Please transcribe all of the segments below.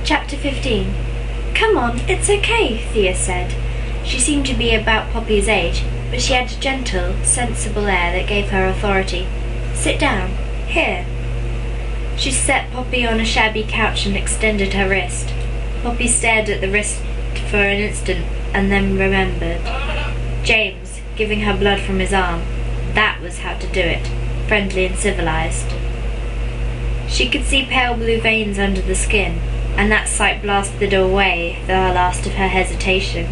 Chapter 15. Come on, it's okay, Thea said. She seemed to be about Poppy's age, but she had a gentle, sensible air that gave her authority. Sit down. Here. She set Poppy on a shabby couch and extended her wrist. Poppy stared at the wrist for an instant and then remembered. James, giving her blood from his arm. That was how to do it, friendly and civilized. She could see pale blue veins under the skin, and that sight blasted away the last of her hesitation.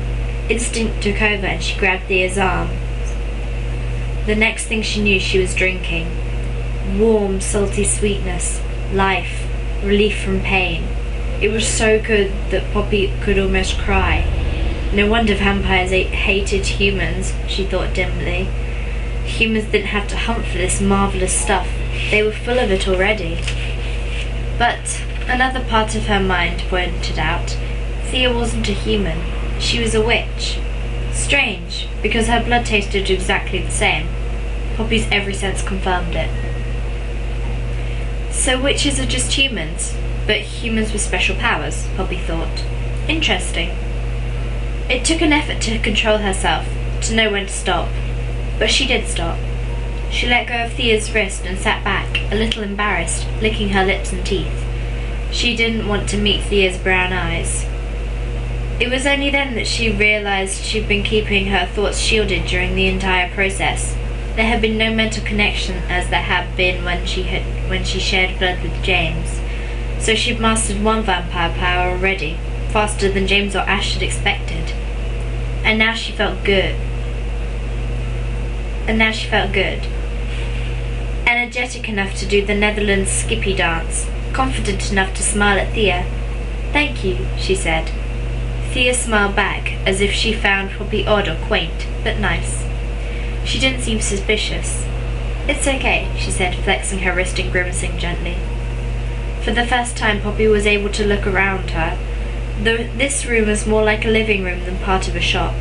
Instinct took over and she grabbed Thea's arm. The next thing she knew, she was drinking. Warm, salty sweetness, life, relief from pain. It was so good that Poppy could almost cry. No wonder vampires hated humans, she thought dimly. Humans didn't have to hunt for this marvellous stuff. They were full of it already. But another part of her mind pointed out, Thea wasn't a human. She was a witch. Strange, because her blood tasted exactly the same. Poppy's every sense confirmed it. So witches are just humans, but humans with special powers, Poppy thought. Interesting. It took an effort to control herself, to know when to stop. But she did stop. She let go of Thea's wrist and sat back, a little embarrassed, licking her lips and teeth. She didn't want to meet Thea's brown eyes. It was only then that she realized she'd been keeping her thoughts shielded during the entire process. There had been no mental connection as there had been when she shared blood with James. So she'd mastered one vampire power already, faster than James or Ash had expected. And now she felt good. Energetic enough to do the Netherlands skippy dance, confident enough to smile at Thea. Thank you, she said. Thea smiled back, as if she found Poppy odd or quaint, but nice. She didn't seem suspicious. It's okay, she said, flexing her wrist and grimacing gently. For the first time, Poppy was able to look around her. This room was more like a living room than part of a shop.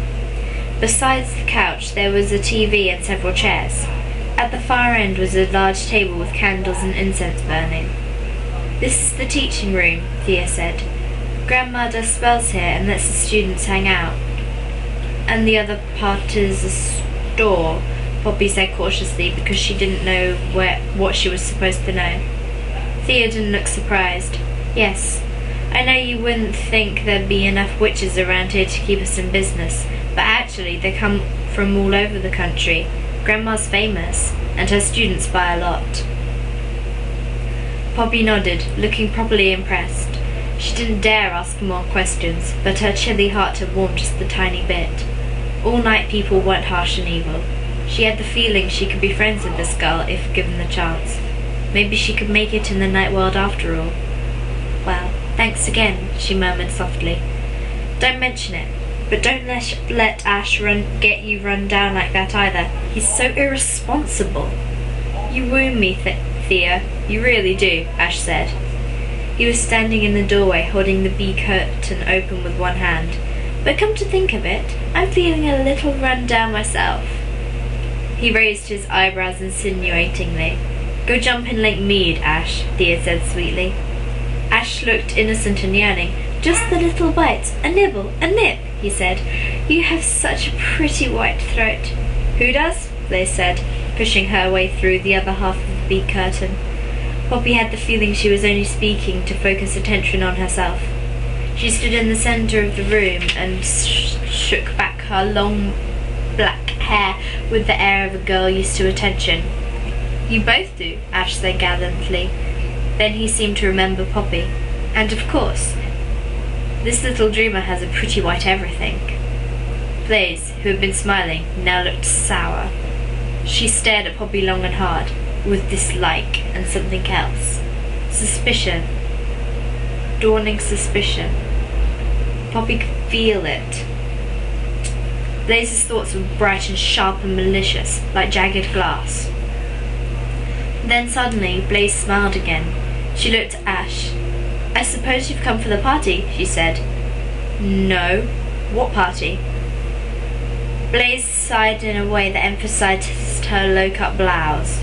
Besides the couch, there was a TV and several chairs. At the far end was a large table with candles and incense burning. This is the teaching room, Thea said. Grandma does spells here and lets the students hang out. And the other part is a store, Poppy said cautiously because she didn't know what she was supposed to know. Thea didn't look surprised. Yes, I know you wouldn't think there'd be enough witches around here to keep us in business, but actually they come from all over the country. Grandma's famous, and her students buy a lot. Poppy nodded, looking properly impressed. She didn't dare ask more questions, but her chilly heart had warmed just a tiny bit. All night people weren't harsh and evil. She had the feeling she could be friends with this girl if given the chance. Maybe she could make it in the night world after all. Well, thanks again, she murmured softly. Don't mention it, but don't let Ash get you run down like that either. He's so irresponsible. You wound me, Thea. You really do, Ash said. He was standing in the doorway, holding the bee curtain open with one hand. But come to think of it, I'm feeling a little run down myself. He raised his eyebrows insinuatingly. Go jump in Lake Mead, Ash, Thea said sweetly. Ash looked innocent and yearning. Just the little bites, a nibble, a nip, he said. You have such a pretty white throat. Who does? Blaze said, pushing her way through the other half of the bee curtain. Poppy had the feeling she was only speaking to focus attention on herself. She stood in the centre of the room and shook back her long black hair with the air of a girl used to attention. You both do, Ash said gallantly. Then he seemed to remember Poppy. And of course, this little dreamer has a pretty white everything. Blaze, who had been smiling, now looked sour. She stared at Poppy long and hard, with dislike and something else. Suspicion. Dawning suspicion. Poppy could feel it. Blaze's thoughts were bright and sharp and malicious, like jagged glass. Then suddenly, Blaze smiled again. She looked at Ash. I suppose you've come for the party, she said. No. What party? Blaze sighed in a way that emphasized her low-cut blouse.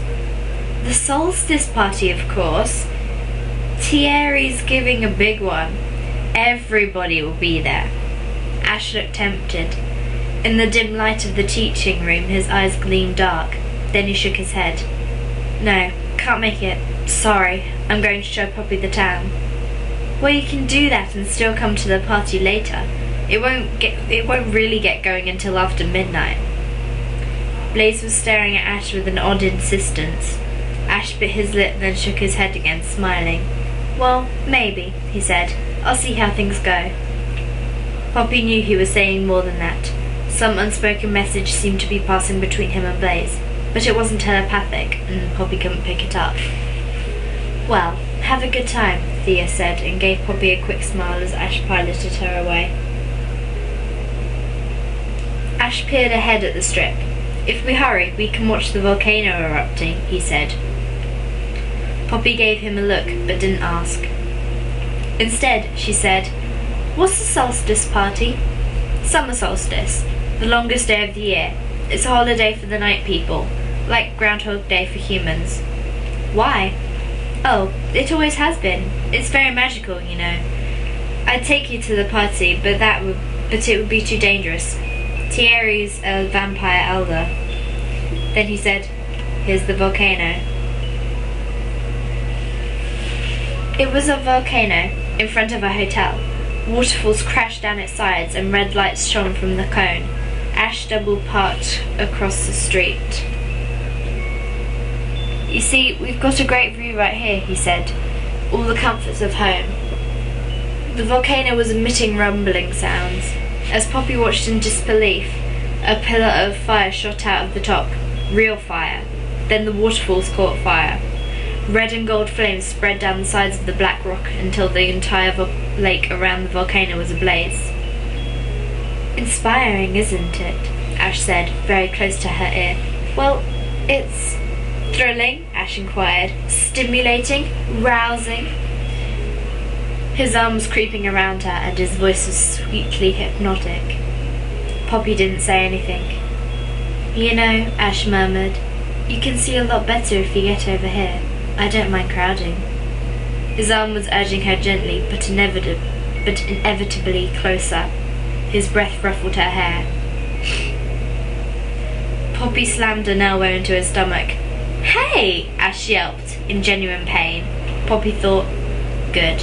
The solstice party, of course. Thierry's giving a big one. Everybody will be there. Ash looked tempted. In the dim light of the teaching room, his eyes gleamed dark. Then he shook his head. No, can't make it. Sorry, I'm going to show Poppy the town. Well, you can do that and still come to the party later. It won't really get going until after midnight. Blaze was staring at Ash with an odd insistence. Ash bit his lip, then shook his head again, smiling. Well, maybe, he said. I'll see how things go. Poppy knew he was saying more than that. Some unspoken message seemed to be passing between him and Blaze, but it wasn't telepathic, and Poppy couldn't pick it up. Well, have a good time, Thea said, and gave Poppy a quick smile as Ash piloted her away. Ash peered ahead at the strip. If we hurry, we can watch the volcano erupting, he said. Poppy gave him a look, but didn't ask. Instead, she said, What's the solstice party? Summer solstice, the longest day of the year. It's a holiday for the night people, like Groundhog Day for humans. Why? Oh, it always has been. It's very magical, you know. I'd take you to the party, but it would be too dangerous. Thierry's a vampire elder. Then he said, Here's the volcano. It was a volcano in front of a hotel. Waterfalls crashed down its sides and red lights shone from the cone. Ash double-parked across the street. You see, we've got a great view right here, he said. All the comforts of home. The volcano was emitting rumbling sounds. As Poppy watched in disbelief, a pillar of fire shot out of the top. Real fire. Then the waterfalls caught fire. Red and gold flames spread down the sides of the black rock until the entire lake around the volcano was ablaze. Inspiring, isn't it? Ash said, very close to her ear. Well, it's thrilling, Ash inquired. Stimulating? Rousing? His arm was creeping around her and his voice was sweetly hypnotic. Poppy didn't say anything. You know, Ash murmured, you can see a lot better if you get over here. I don't mind crowding. His arm was urging her gently, but inevitably closer. His breath ruffled her hair. Poppy slammed an elbow into his stomach. Hey! Ash yelped, in genuine pain. Poppy thought, good.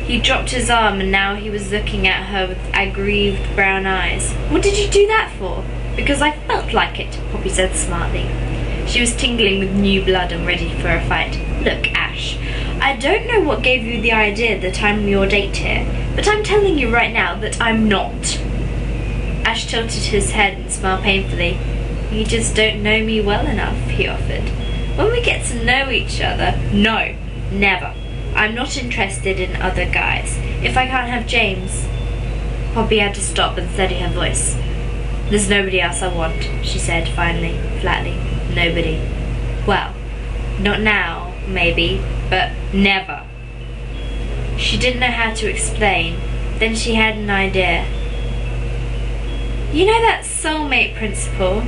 He dropped his arm and now he was looking at her with aggrieved brown eyes. What did you do that for? Because I felt like it, Poppy said smartly. She was tingling with new blood and ready for a fight. Look, Ash, I don't know what gave you the idea that I'm your date here, but I'm telling you right now that I'm not. Ash tilted his head and smiled painfully. You just don't know me well enough, he offered. When we get to know each other... No, never. I'm not interested in other guys. If I can't have James... Poppy had to stop and steady her voice. There's nobody else I want, she said finally, flatly. Nobody. Well, not now, maybe, but never. She didn't know how to explain. Then she had an idea. You know that soulmate principle?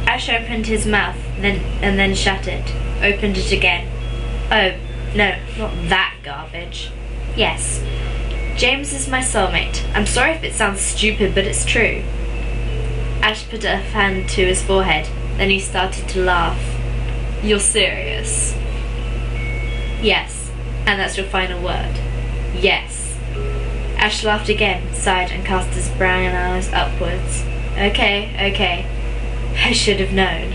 Ash opened his mouth and then shut it. Opened it again. Oh, no, not that garbage. Yes. James is my soulmate. I'm sorry if it sounds stupid, but it's true. Ash put a hand to his forehead. Then he started to laugh. You're serious? Yes. And that's your final word? Yes. Ash laughed again, sighed and cast his brown eyes upwards. Okay. I should have known.